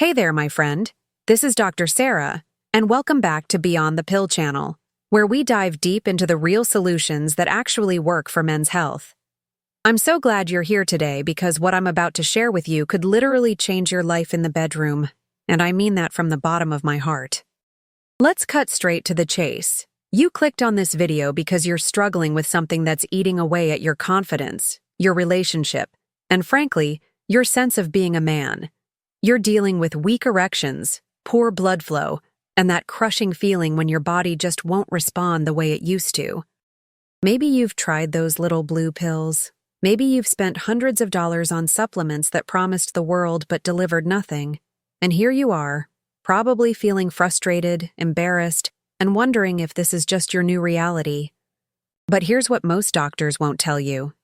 Hey there, my friend. This is Dr. Sarah, and welcome back to Beyond the Pill channel, where we dive deep into the real solutions that actually work for men's health. I'm so glad you're here today because what I'm about to share with you could literally change your life in the bedroom, and I mean that from the bottom of my heart. Let's cut straight to the chase. You clicked on this video because you're struggling with something that's eating away at your confidence, your relationship, and frankly, your sense of being a man. You're dealing with weak erections, poor blood flow, and that crushing feeling when your body just won't respond the way it used to. Maybe you've tried those little blue pills. Maybe you've spent hundreds of dollars on supplements that promised the world but delivered nothing. And here you are, probably feeling frustrated, embarrassed, and wondering if this is just your new reality. But here's what most doctors won't tell you,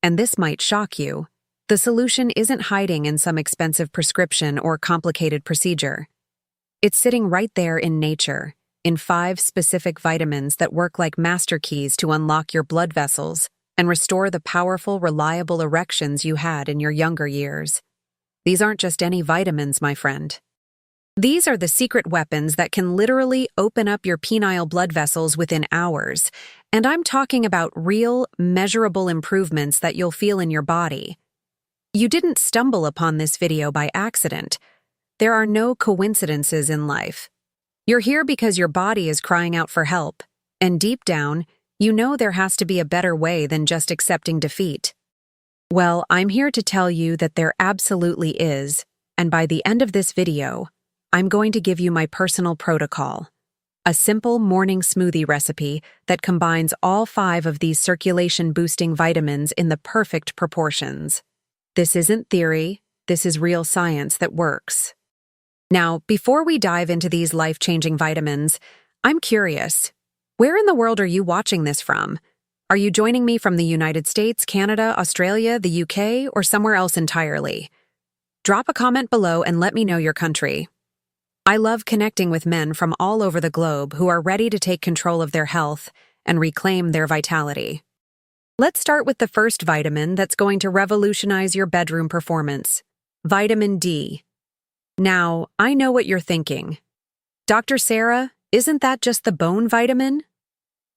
and this might shock you. The solution isn't hiding in some expensive prescription or complicated procedure. It's sitting right there in nature, in 5 specific vitamins that work like master keys to unlock your blood vessels and restore the powerful, reliable erections you had in your younger years. These aren't just any vitamins, my friend. These are the secret weapons that can literally open up your penile blood vessels within hours, and I'm talking about real, measurable improvements that you'll feel in your body. You didn't stumble upon this video by accident. There are no coincidences in life. You're here because your body is crying out for help, and deep down, you know there has to be a better way than just accepting defeat. Well, I'm here to tell you that there absolutely is, and by the end of this video, I'm going to give you my personal protocol. A simple morning smoothie recipe that combines all 5 of these circulation-boosting vitamins in the perfect proportions. This isn't theory, this is real science that works. Now, before we dive into these life-changing vitamins, I'm curious, where in the world are you watching this from? Are you joining me from the United States, Canada, Australia, the UK, or somewhere else entirely? Drop a comment below and let me know your country. I love connecting with men from all over the globe who are ready to take control of their health and reclaim their vitality. Let's start with the first vitamin that's going to revolutionize your bedroom performance, vitamin D. Now, I know what you're thinking. Dr. Sarah, isn't that just the bone vitamin?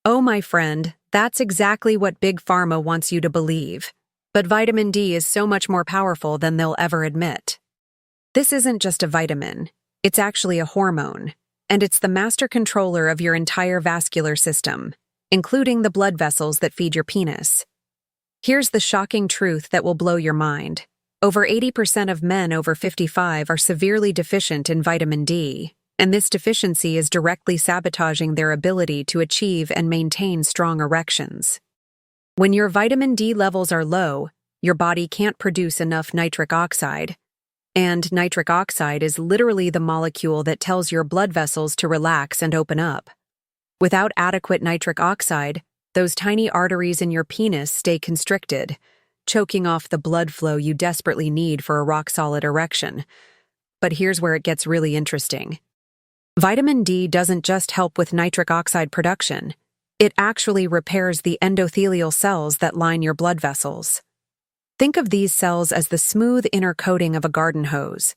Oh, my friend, that's exactly what Big Pharma wants you to believe. But vitamin D is so much more powerful than they'll ever admit. This isn't just a vitamin, it's actually a hormone, and it's the master controller of your entire vascular system, including the blood vessels that feed your penis. Here's the shocking truth that will blow your mind. Over 80% of men over 55 are severely deficient in vitamin D, and this deficiency is directly sabotaging their ability to achieve and maintain strong erections. When your vitamin D levels are low, your body can't produce enough nitric oxide, and nitric oxide is literally the molecule that tells your blood vessels to relax and open up. Without adequate nitric oxide, those tiny arteries in your penis stay constricted, choking off the blood flow you desperately need for a rock-solid erection. But here's where it gets really interesting. Vitamin D doesn't just help with nitric oxide production. It actually repairs the endothelial cells that line your blood vessels. Think of these cells as the smooth inner coating of a garden hose.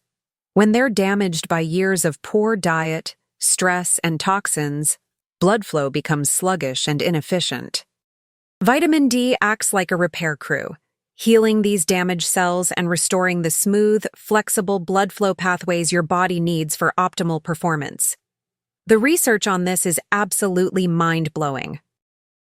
When they're damaged by years of poor diet, stress, and toxins, blood flow becomes sluggish and inefficient. Vitamin D acts like a repair crew, healing these damaged cells and restoring the smooth, flexible blood flow pathways your body needs for optimal performance. The research on this is absolutely mind-blowing.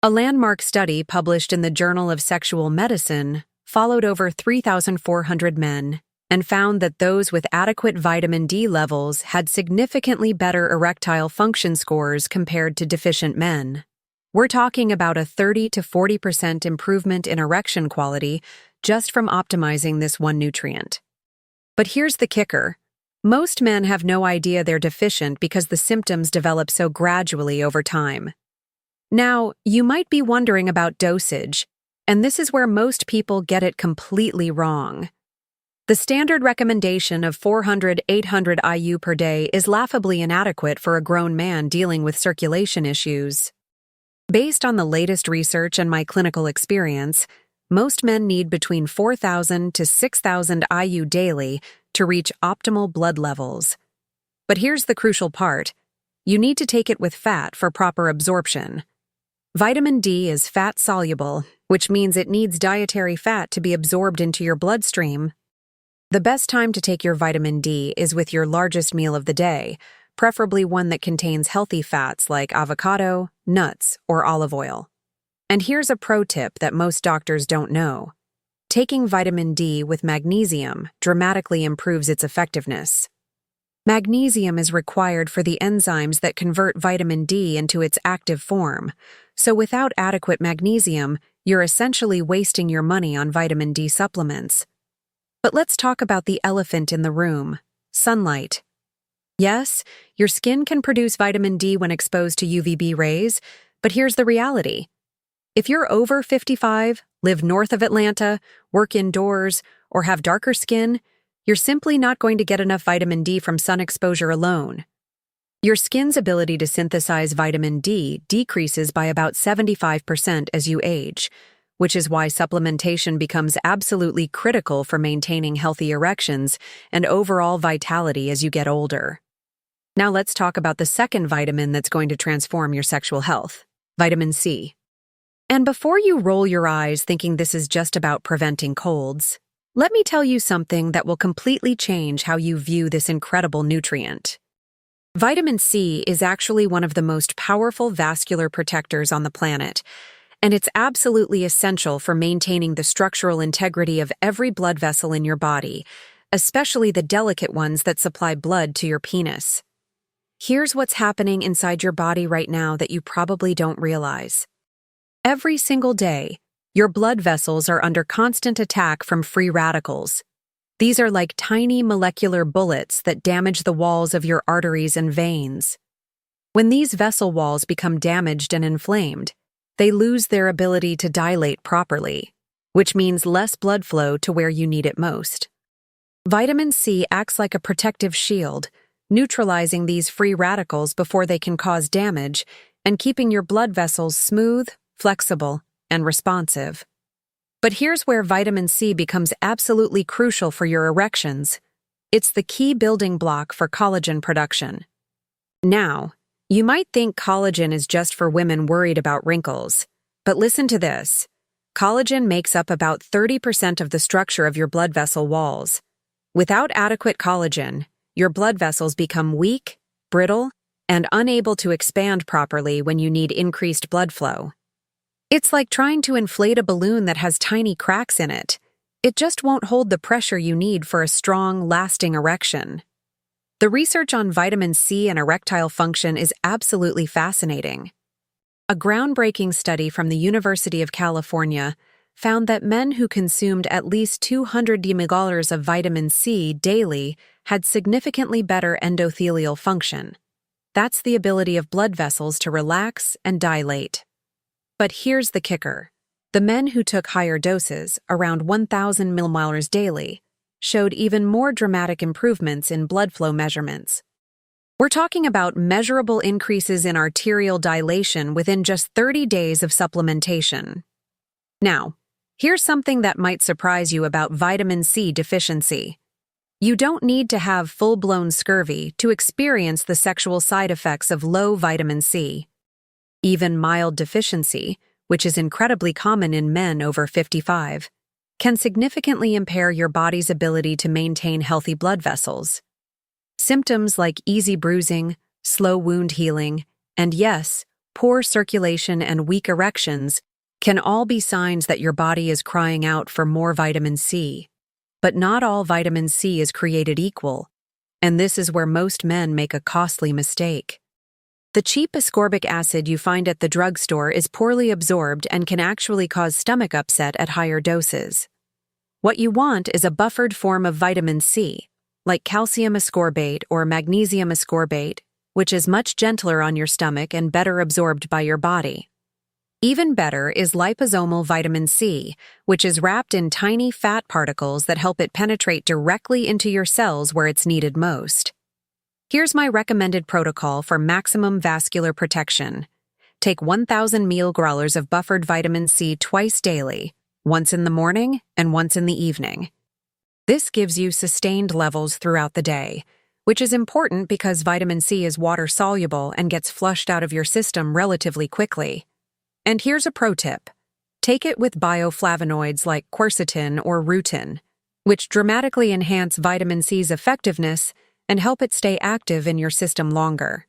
A landmark study published in the Journal of Sexual Medicine followed over 3,400 men and found that those with adequate vitamin D levels had significantly better erectile function scores compared to deficient men. We're talking about a 30 to 40% improvement in erection quality just from optimizing this one nutrient. But here's the kicker. Most men have no idea they're deficient because the symptoms develop so gradually over time. Now, you might be wondering about dosage, and this is where most people get it completely wrong. The standard recommendation of 400–800 IU per day is laughably inadequate for a grown man dealing with circulation issues. Based on the latest research and my clinical experience, most men need between 4,000 to 6,000 IU daily to reach optimal blood levels. But here's the crucial part. You need to take it with fat for proper absorption. Vitamin D is fat-soluble, which means it needs dietary fat to be absorbed into your bloodstream. The best time to take your vitamin D is with your largest meal of the day, preferably one that contains healthy fats like avocado, nuts, or olive oil. And here's a pro tip that most doctors don't know. Taking vitamin D with magnesium dramatically improves its effectiveness. Magnesium is required for the enzymes that convert vitamin D into its active form, so without adequate magnesium, you're essentially wasting your money on vitamin D supplements. But let's talk about the elephant in the room: sunlight. Yes, your skin can produce vitamin D when exposed to UVB rays, but here's the reality. If you're over 55, live north of Atlanta, work indoors, or have darker skin, you're simply not going to get enough vitamin D from sun exposure alone. Your skin's ability to synthesize vitamin D decreases by about 75% as you age, which is why supplementation becomes absolutely critical for maintaining healthy erections and overall vitality as you get older. Now let's talk about the second vitamin that's going to transform your sexual health: vitamin C. And before you roll your eyes thinking this is just about preventing colds, let me tell you something that will completely change how you view this incredible nutrient. Vitamin C is actually one of the most powerful vascular protectors on the planet, and it's absolutely essential for maintaining the structural integrity of every blood vessel in your body, especially the delicate ones that supply blood to your penis. Here's what's happening inside your body right now that you probably don't realize. Every single day, your blood vessels are under constant attack from free radicals. These are like tiny molecular bullets that damage the walls of your arteries and veins. When these vessel walls become damaged and inflamed, they lose their ability to dilate properly, which means less blood flow to where you need it most. Vitamin C acts like a protective shield, neutralizing these free radicals before they can cause damage and keeping your blood vessels smooth, flexible, and responsive. But here's where vitamin C becomes absolutely crucial for your erections. It's the key building block for collagen production. Now, you might think collagen is just for women worried about wrinkles, but listen to this. Collagen makes up about 30% of the structure of your blood vessel walls. Without adequate collagen, your blood vessels become weak, brittle, and unable to expand properly when you need increased blood flow. It's like trying to inflate a balloon that has tiny cracks in it. It just won't hold the pressure you need for a strong, lasting erection. The research on vitamin C and erectile function is absolutely fascinating. A groundbreaking study from the University of California found that men who consumed at least 200 mg of vitamin C daily had significantly better endothelial function. That's the ability of blood vessels to relax and dilate. But here's the kicker. The men who took higher doses, around 1,000 millimoles daily, showed even more dramatic improvements in blood flow measurements. We're talking about measurable increases in arterial dilation within just 30 days of supplementation. Now, here's something that might surprise you about vitamin C deficiency. You don't need to have full-blown scurvy to experience the sexual side effects of low vitamin C. Even mild deficiency, which is incredibly common in men over 55, can significantly impair your body's ability to maintain healthy blood vessels. Symptoms like easy bruising, slow wound healing, and yes, poor circulation and weak erections can all be signs that your body is crying out for more vitamin C. But not all vitamin C is created equal, and this is where most men make a costly mistake. The cheap ascorbic acid you find at the drugstore is poorly absorbed and can actually cause stomach upset at higher doses. What you want is a buffered form of vitamin C, like calcium ascorbate or magnesium ascorbate, which is much gentler on your stomach and better absorbed by your body. Even better is liposomal vitamin C, which is wrapped in tiny fat particles that help it penetrate directly into your cells where it's needed most. Here's my recommended protocol for maximum vascular protection. Take 1,000 mg of buffered vitamin C twice daily, once in the morning and once in the evening. This gives you sustained levels throughout the day, which is important because vitamin C is water-soluble and gets flushed out of your system relatively quickly. And here's a pro tip. Take it with bioflavonoids like quercetin or rutin, which dramatically enhance vitamin C's effectiveness and help it stay active in your system longer.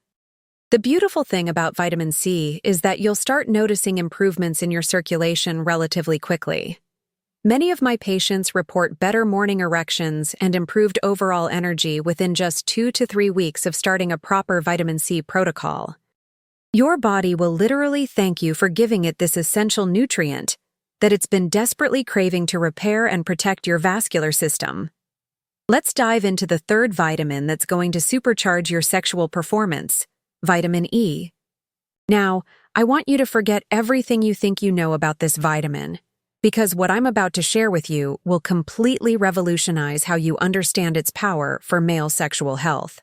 The beautiful thing about vitamin C is that you'll start noticing improvements in your circulation relatively quickly. Many of my patients report better morning erections and improved overall energy within just 2 to 3 weeks of starting a proper vitamin C protocol. Your body will literally thank you for giving it this essential nutrient that it's been desperately craving to repair and protect your vascular system. Let's dive into the third vitamin that's going to supercharge your sexual performance, vitamin E. Now, I want you to forget everything you think you know about this vitamin, because what I'm about to share with you will completely revolutionize how you understand its power for male sexual health.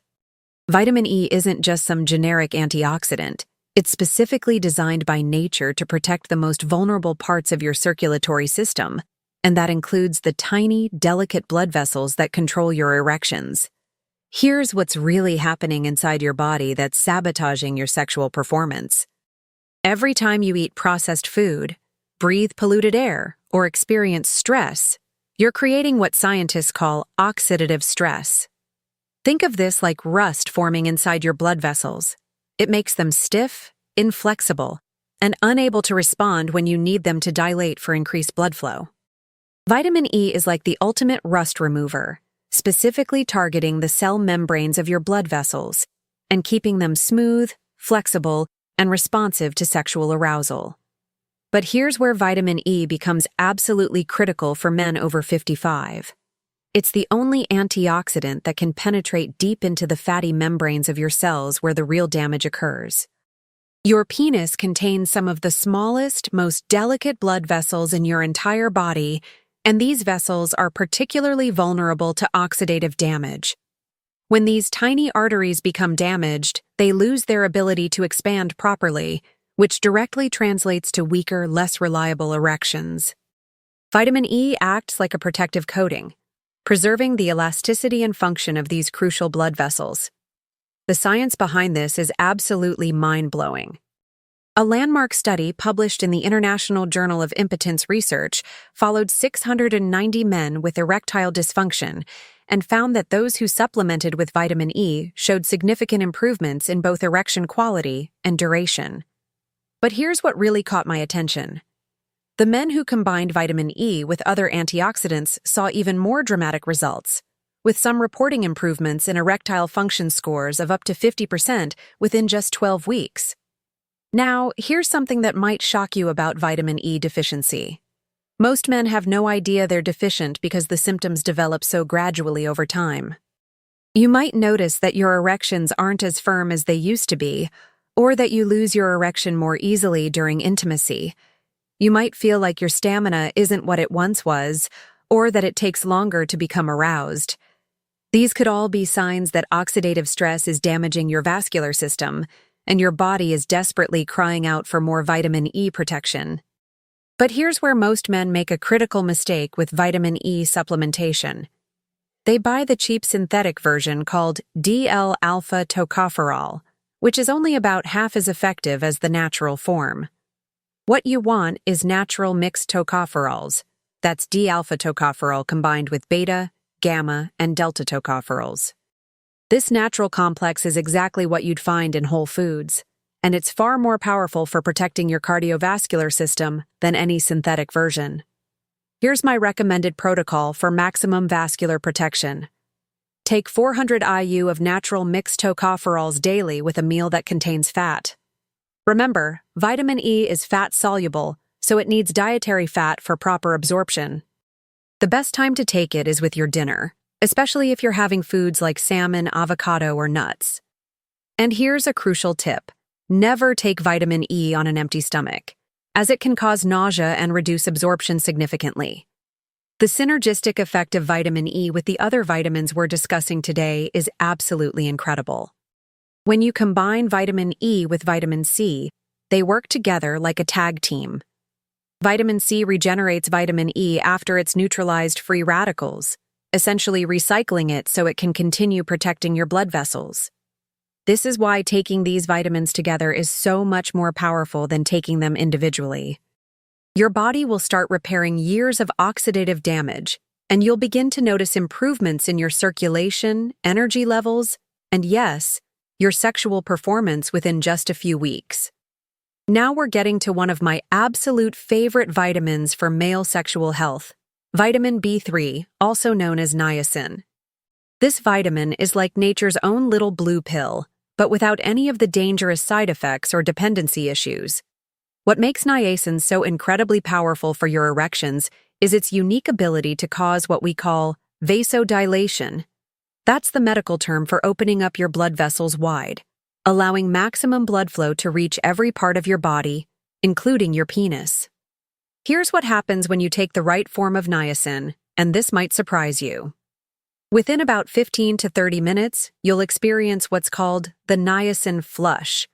Vitamin E isn't just some generic antioxidant. It's specifically designed by nature to protect the most vulnerable parts of your circulatory system, and that includes the tiny, delicate blood vessels that control your erections. Here's what's really happening inside your body that's sabotaging your sexual performance. Every time you eat processed food, breathe polluted air, or experience stress, you're creating what scientists call oxidative stress. Think of this like rust forming inside your blood vessels. It makes them stiff, inflexible, and unable to respond when you need them to dilate for increased blood flow. Vitamin E is like the ultimate rust remover, specifically targeting the cell membranes of your blood vessels and keeping them smooth, flexible, and responsive to sexual arousal. But here's where vitamin E becomes absolutely critical for men over 55. It's the only antioxidant that can penetrate deep into the fatty membranes of your cells where the real damage occurs. Your penis contains some of the smallest, most delicate blood vessels in your entire body, and these vessels are particularly vulnerable to oxidative damage. When these tiny arteries become damaged, they lose their ability to expand properly, which directly translates to weaker, less reliable erections. Vitamin E acts like a protective coating, preserving the elasticity and function of these crucial blood vessels. The science behind this is absolutely mind-blowing. A landmark study published in the International Journal of Impotence Research followed 690 men with erectile dysfunction and found that those who supplemented with vitamin E showed significant improvements in both erection quality and duration. But here's what really caught my attention. The men who combined vitamin E with other antioxidants saw even more dramatic results, with some reporting improvements in erectile function scores of up to 50% within just 12 weeks. Now, here's something that might shock you about vitamin E deficiency. Most men have no idea they're deficient because the symptoms develop so gradually over time. You might notice that your erections aren't as firm as they used to be, or that you lose your erection more easily during intimacy. You might feel like your stamina isn't what it once was, or that it takes longer to become aroused. These could all be signs that oxidative stress is damaging your vascular system, and your body is desperately crying out for more vitamin E protection. But here's where most men make a critical mistake with vitamin E supplementation. They buy the cheap synthetic version called D-L-alpha tocopherol, which is only about half as effective as the natural form. What you want is natural mixed tocopherols. That's D-alpha tocopherol combined with beta, gamma, and delta tocopherols. This natural complex is exactly what you'd find in Whole Foods, and it's far more powerful for protecting your cardiovascular system than any synthetic version. Here's my recommended protocol for maximum vascular protection. Take 400 IU of natural mixed tocopherols daily with a meal that contains fat. Remember, vitamin E is fat-soluble, so it needs dietary fat for proper absorption. The best time to take it is with your dinner, especially if you're having foods like salmon, avocado, or nuts. And here's a crucial tip. Never take vitamin E on an empty stomach, as it can cause nausea and reduce absorption significantly. The synergistic effect of vitamin E with the other vitamins we're discussing today is absolutely incredible. When you combine vitamin E with vitamin C, they work together like a tag team. Vitamin C regenerates vitamin E after it's neutralized free radicals, essentially recycling it so it can continue protecting your blood vessels. This is why taking these vitamins together is so much more powerful than taking them individually. Your body will start repairing years of oxidative damage, and you'll begin to notice improvements in your circulation, energy levels, and yes, your sexual performance within just a few weeks. Now we're getting to one of my absolute favorite vitamins for male sexual health, vitamin B3, also known as niacin. This vitamin is like nature's own little blue pill, but without any of the dangerous side effects or dependency issues. What makes niacin so incredibly powerful for your erections is its unique ability to cause what we call vasodilation. That's the medical term for opening up your blood vessels wide, allowing maximum blood flow to reach every part of your body, including your penis. Here's what happens when you take the right form of niacin, and this might surprise you. Within about 15 to 30 minutes, you'll experience what's called the niacin flush.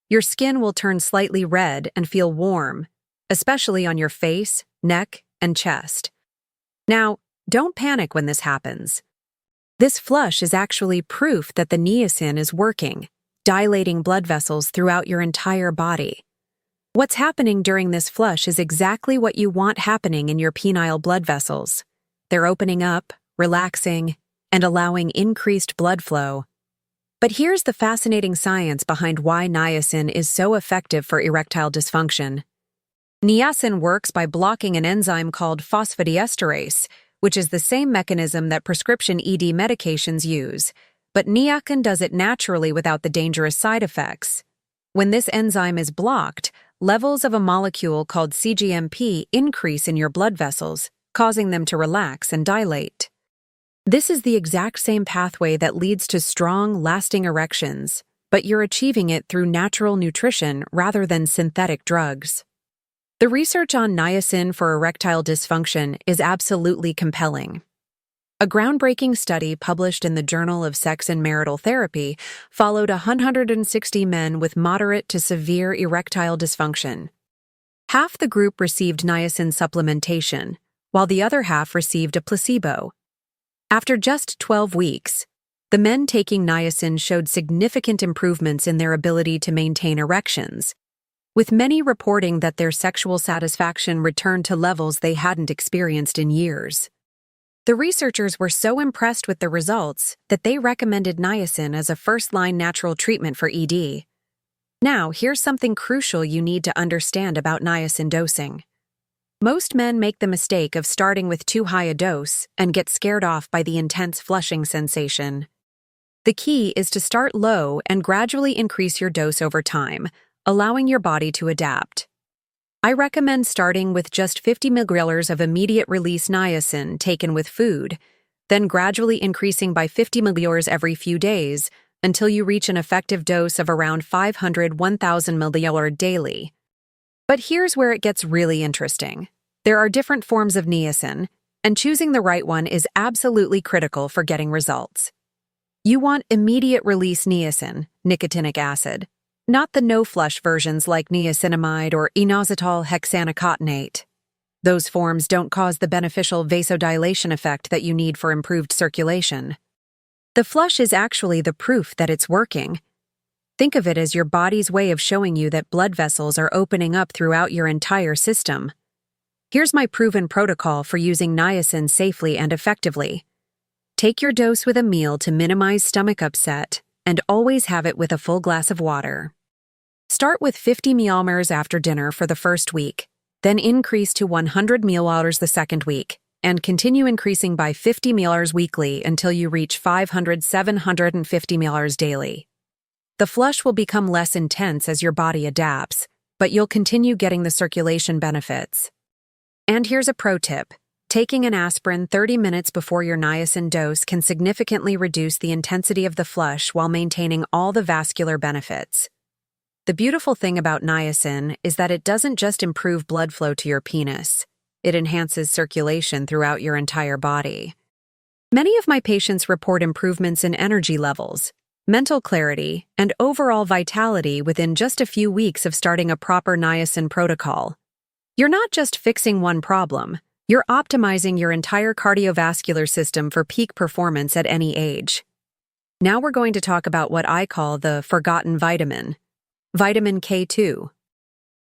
Your skin will turn slightly red and feel warm, especially on your face, neck, and chest. Now, don't panic when this happens. This flush is actually proof that the niacin is working, dilating blood vessels throughout your entire body. What's happening during this flush is exactly what you want happening in your penile blood vessels. They're opening up, relaxing, and allowing increased blood flow. But here's the fascinating science behind why niacin is so effective for erectile dysfunction. Niacin works by blocking an enzyme called phosphodiesterase, which is the same mechanism that prescription ED medications use, but Niacin does it naturally without the dangerous side effects. When this enzyme is blocked, levels of a molecule called cGMP increase in your blood vessels, causing them to relax and dilate. This is the exact same pathway that leads to strong, lasting erections, but you're achieving it through natural nutrition rather than synthetic drugs. The research on niacin for erectile dysfunction is absolutely compelling. A groundbreaking study published in the Journal of Sex and Marital Therapy followed 160 men with moderate to severe erectile dysfunction. Half the group received niacin supplementation, while the other half received a placebo. After just 12 weeks, the men taking niacin showed significant improvements in their ability to maintain erections, with many reporting that their sexual satisfaction returned to levels they hadn't experienced in years. The researchers were so impressed with the results that they recommended niacin as a first-line natural treatment for ED. Now, here's something crucial you need to understand about niacin dosing. Most men make the mistake of starting with too high a dose and get scared off by the intense flushing sensation. The key is to start low and gradually increase your dose over time, allowing your body to adapt. I recommend starting with just 50 mg of immediate-release niacin taken with food, then gradually increasing by 50 mg every few days until you reach an effective dose of around 500-1,000 mg daily. But here's where it gets really interesting. There are different forms of niacin, and choosing the right one is absolutely critical for getting results. You want immediate-release niacin, nicotinic acid, not the no-flush versions like niacinamide or inositol hexanocotinate. Those forms don't cause the beneficial vasodilation effect that you need for improved circulation. The flush is actually the proof that it's working. Think of it as your body's way of showing you that blood vessels are opening up throughout your entire system. Here's my proven protocol for using niacin safely and effectively. Take your dose with a meal to minimize stomach upset, and always have it with a full glass of water. Start with 50 ml after dinner for the first week, then increase to 100 ml the second week, and continue increasing by 50 ml weekly until you reach 500-750 ml daily. The flush will become less intense as your body adapts, but you'll continue getting the circulation benefits. And here's a pro tip. Taking an aspirin 30 minutes before your niacin dose can significantly reduce the intensity of the flush while maintaining all the vascular benefits. The beautiful thing about niacin is that it doesn't just improve blood flow to your penis. It enhances circulation throughout your entire body. Many of my patients report improvements in energy levels, mental clarity, and overall vitality within just a few weeks of starting a proper niacin protocol. You're not just fixing one problem, You're optimizing your entire cardiovascular system for peak performance at any age. Now we're going to talk about what I call the forgotten vitamin, vitamin K2.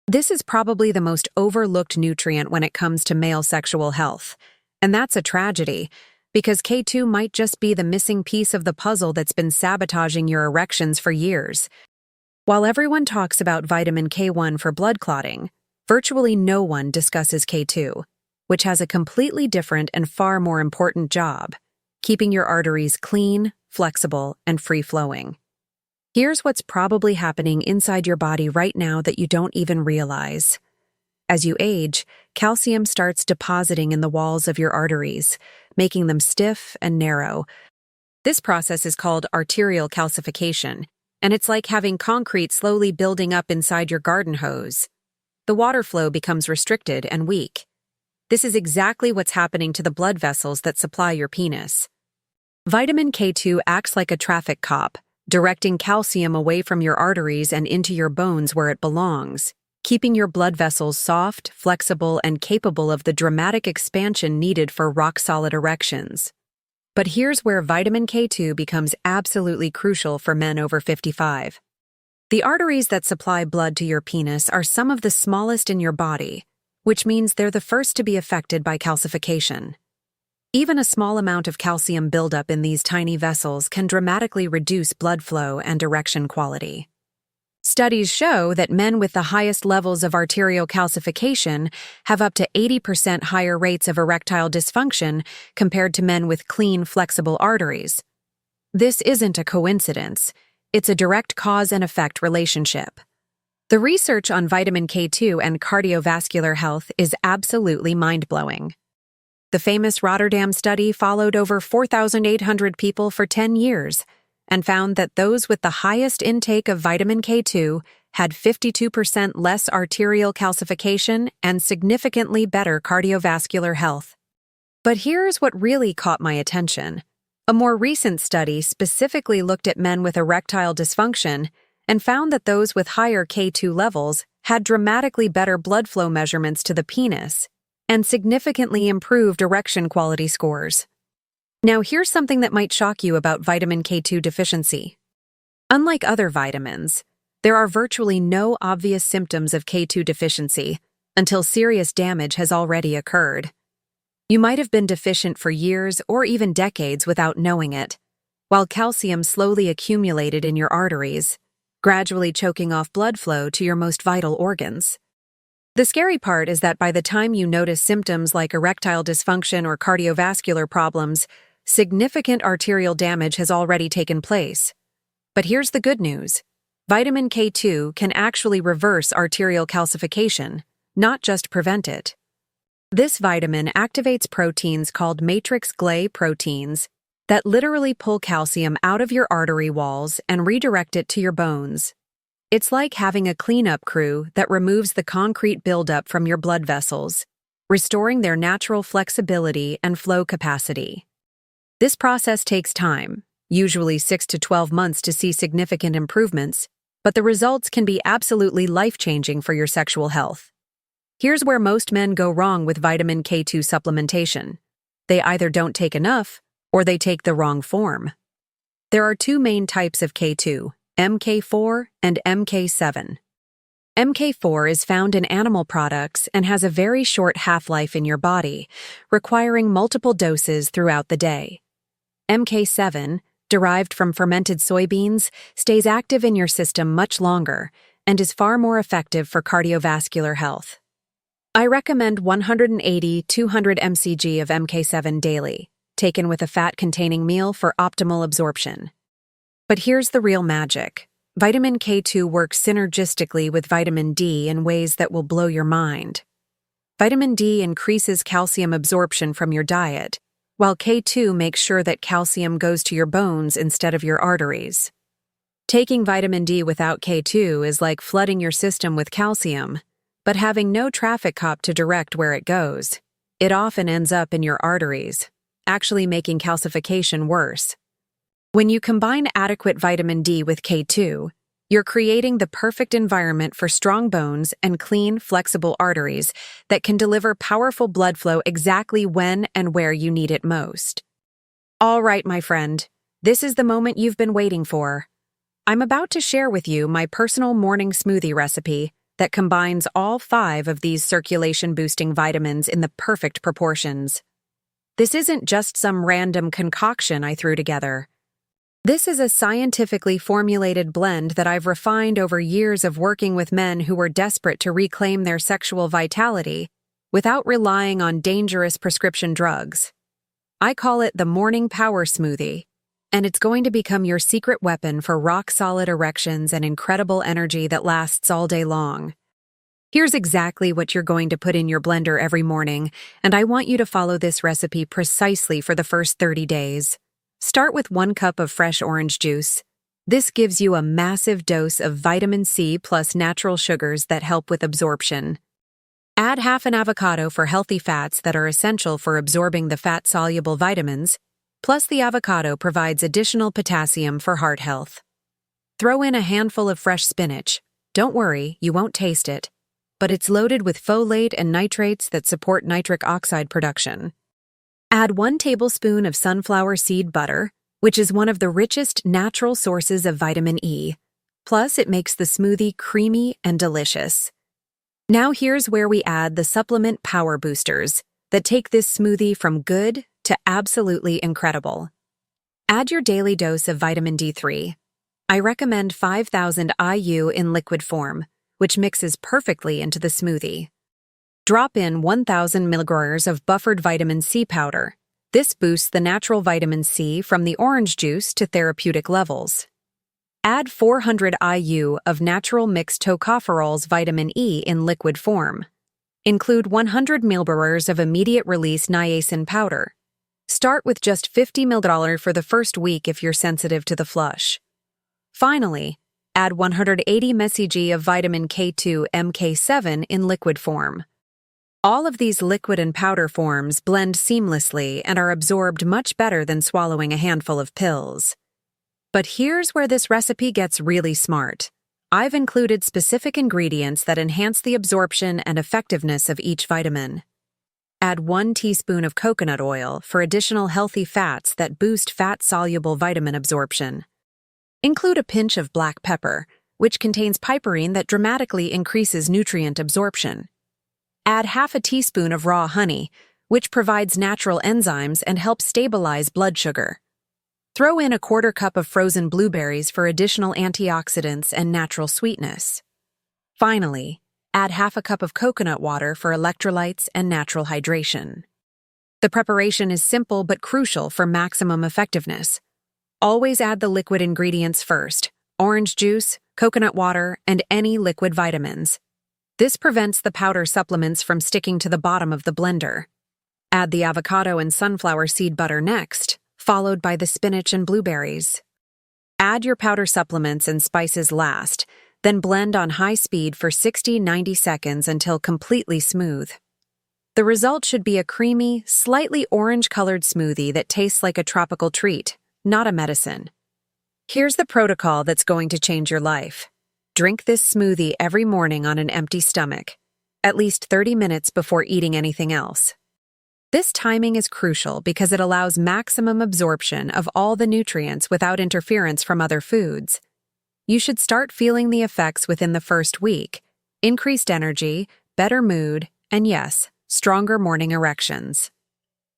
This is probably the most overlooked nutrient when it comes to male sexual health. And that's a tragedy, because K2 might just be the missing piece of the puzzle that's been sabotaging your erections for years. While everyone talks about vitamin K1 for blood clotting, virtually no one discusses K2, which has a completely different and far more important job, keeping your arteries clean, flexible, and free-flowing. Here's what's probably happening inside your body right now that you don't even realize. As you age, calcium starts depositing in the walls of your arteries, making them stiff and narrow. This process is called arterial calcification, and it's like having concrete slowly building up inside your garden hose. The water flow becomes restricted and weak. This is exactly what's happening to the blood vessels that supply your penis. Vitamin K2 acts like a traffic cop, directing calcium away from your arteries and into your bones where it belongs, keeping your blood vessels soft, flexible, and capable of the dramatic expansion needed for rock-solid erections. But here's where vitamin K2 becomes absolutely crucial for men over 55. The arteries that supply blood to your penis are some of the smallest in your body, which means they're the first to be affected by calcification. Even a small amount of calcium buildup in these tiny vessels can dramatically reduce blood flow and erection quality. Studies show that men with the highest levels of arterial calcification have up to 80% higher rates of erectile dysfunction compared to men with clean, flexible arteries. This isn't a coincidence. It's a direct cause and effect relationship. The research on vitamin K2 and cardiovascular health is absolutely mind-blowing. The famous Rotterdam study followed over 4,800 people for 10 years and found that those with the highest intake of vitamin K2 had 52% less arterial calcification and significantly better cardiovascular health. But here's what really caught my attention. A more recent study specifically looked at men with erectile dysfunction and found that those with higher K2 levels had dramatically better blood flow measurements to the penis and significantly improved erection quality scores. Now here's something that might shock you about vitamin K2 deficiency. Unlike other vitamins, there are virtually no obvious symptoms of K2 deficiency until serious damage has already occurred. You might have been deficient for years or even decades without knowing it, while calcium slowly accumulated in your arteries, gradually choking off blood flow to your most vital organs. The scary part is that by the time you notice symptoms like erectile dysfunction or cardiovascular problems, significant arterial damage has already taken place. But here's the good news. Vitamin K2 can actually reverse arterial calcification, not just prevent it. This vitamin activates proteins called matrix Glay proteins that literally pull calcium out of your artery walls and redirect it to your bones. It's like having a cleanup crew that removes the concrete buildup from your blood vessels, restoring their natural flexibility and flow capacity. This process takes time, usually 6 to 12 months to see significant improvements, but the results can be absolutely life-changing for your sexual health. Here's where most men go wrong with vitamin K2 supplementation. They either don't take enough, or they take the wrong form. There are two main types of K2, MK4 and MK7. MK4 is found in animal products and has a very short half-life in your body, requiring multiple doses throughout the day. MK7, derived from fermented soybeans, stays active in your system much longer and is far more effective for cardiovascular health. I recommend 180-200 mcg of MK7 daily, taken with a fat-containing meal for optimal absorption. But here's the real magic. Vitamin K2 works synergistically with vitamin D in ways that will blow your mind. Vitamin D increases calcium absorption from your diet, while K2 makes sure that calcium goes to your bones instead of your arteries. Taking vitamin D without K2 is like flooding your system with calcium, but having no traffic cop to direct where it goes. It often ends up in your arteries, actually making calcification worse. When you combine adequate vitamin D with K2, You're creating the perfect environment for strong bones and clean, flexible arteries that can deliver powerful blood flow exactly when and where you need it most. All right, my friend, this is the moment you've been waiting for. I'm about to share with you my personal morning smoothie recipe that combines all 5 of these circulation-boosting vitamins in the perfect proportions. This isn't just some random concoction I threw together. This is a scientifically formulated blend that I've refined over years of working with men who were desperate to reclaim their sexual vitality without relying on dangerous prescription drugs. I call it the Morning Power Smoothie, and it's going to become your secret weapon for rock-solid erections and incredible energy that lasts all day long. Here's exactly what you're going to put in your blender every morning, and I want you to follow this recipe precisely for the first 30 days. Start with 1 cup of fresh orange juice. This gives you a massive dose of vitamin C plus natural sugars that help with absorption. Add half an avocado for healthy fats that are essential for absorbing the fat-soluble vitamins, plus the avocado provides additional potassium for heart health. Throw in a handful of fresh spinach. Don't worry, you won't taste it, but it's loaded with folate and nitrates that support nitric oxide production. Add 1 tablespoon of sunflower seed butter, which is one of the richest natural sources of vitamin E. Plus, it makes the smoothie creamy and delicious. Now here's where we add the supplement power boosters that take this smoothie from good to absolutely incredible. Add your daily dose of vitamin D3. I recommend 5,000 IU in liquid form, which mixes perfectly into the smoothie. Drop in 1,000 milligrams of buffered vitamin C powder. This boosts the natural vitamin C from the orange juice to therapeutic levels. Add 400 IU of natural mixed tocopherols vitamin E in liquid form. Include 100 milliliters of immediate-release niacin powder. Start with just 50 milliliters for the first week if you're sensitive to the flush. Finally, add 180 mcg of vitamin K2 MK7 in liquid form. All of these liquid and powder forms blend seamlessly and are absorbed much better than swallowing a handful of pills. But here's where this recipe gets really smart. I've included specific ingredients that enhance the absorption and effectiveness of each vitamin. Add 1 teaspoon of coconut oil for additional healthy fats that boost fat-soluble vitamin absorption. Include a pinch of black pepper, which contains piperine that dramatically increases nutrient absorption. Add half a teaspoon of raw honey, which provides natural enzymes and helps stabilize blood sugar. Throw in a 1/4 cup of frozen blueberries for additional antioxidants and natural sweetness. Finally, add half a cup of coconut water for electrolytes and natural hydration. The preparation is simple but crucial for maximum effectiveness. Always add the liquid ingredients first: orange juice, coconut water, and any liquid vitamins. This prevents the powder supplements from sticking to the bottom of the blender. Add the avocado and sunflower seed butter next, followed by the spinach and blueberries. Add your powder supplements and spices last, then blend on high speed for 60-90 seconds until completely smooth. The result should be a creamy, slightly orange-colored smoothie that tastes like a tropical treat, not a medicine. Here's the protocol that's going to change your life. Drink this smoothie every morning on an empty stomach, at least 30 minutes before eating anything else. This timing is crucial because it allows maximum absorption of all the nutrients without interference from other foods. You should start feeling the effects within the first week: increased energy, better mood, and yes, stronger morning erections.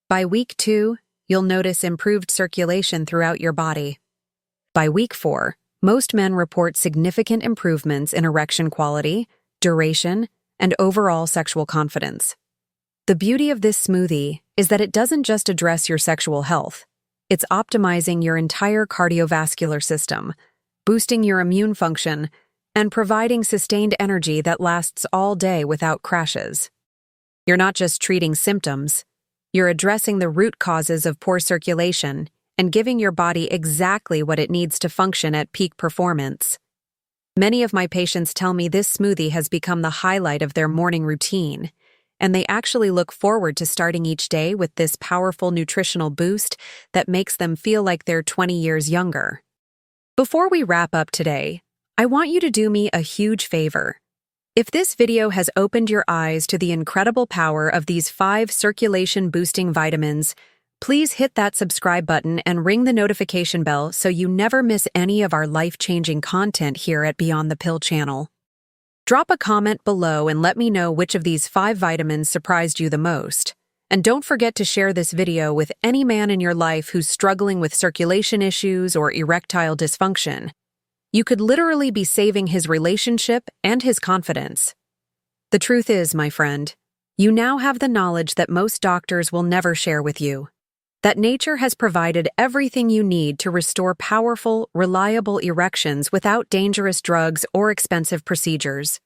By week 2, you'll notice improved circulation throughout your body. By week 4, most men report significant improvements in erection quality, duration, and overall sexual confidence. The beauty of this smoothie is that it doesn't just address your sexual health. It's optimizing your entire cardiovascular system, boosting your immune function, and providing sustained energy that lasts all day without crashes. You're not just treating symptoms, you're addressing the root causes of poor circulation and giving your body exactly what it needs to function at peak performance. Many of my patients tell me this smoothie has become the highlight of their morning routine, and they actually look forward to starting each day with this powerful nutritional boost that makes them feel like they're 20 years younger. Before we wrap up today, I want you to do me a huge favor. If this video has opened your eyes to the incredible power of these 5 circulation-boosting vitamins, please hit that subscribe button and ring the notification bell so you never miss any of our life-changing content here at Beyond the Pill channel. Drop a comment below and let me know which of these 5 vitamins surprised you the most. And don't forget to share this video with any man in your life who's struggling with circulation issues or erectile dysfunction. You could literally be saving his relationship and his confidence. The truth is, my friend, you now have the knowledge that most doctors will never share with you. That nature has provided everything you need to restore powerful, reliable erections without dangerous drugs or expensive procedures.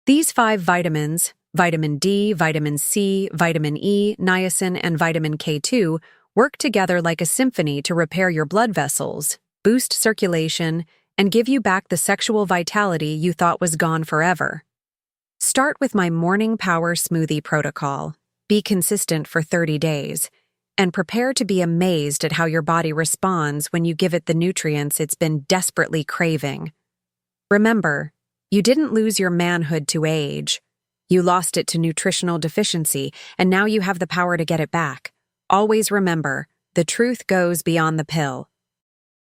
These 5 vitamins, vitamin D, vitamin C, vitamin E, niacin, and vitamin K2, work together like a symphony to repair your blood vessels, boost circulation, and give you back the sexual vitality you thought was gone forever. Start with my Morning Power Smoothie protocol. Be consistent for 30 days, and prepare to be amazed at how your body responds when you give it the nutrients it's been desperately craving. Remember, you didn't lose your manhood to age. You lost it to nutritional deficiency, and now you have the power to get it back. Always remember, the truth goes beyond the pill.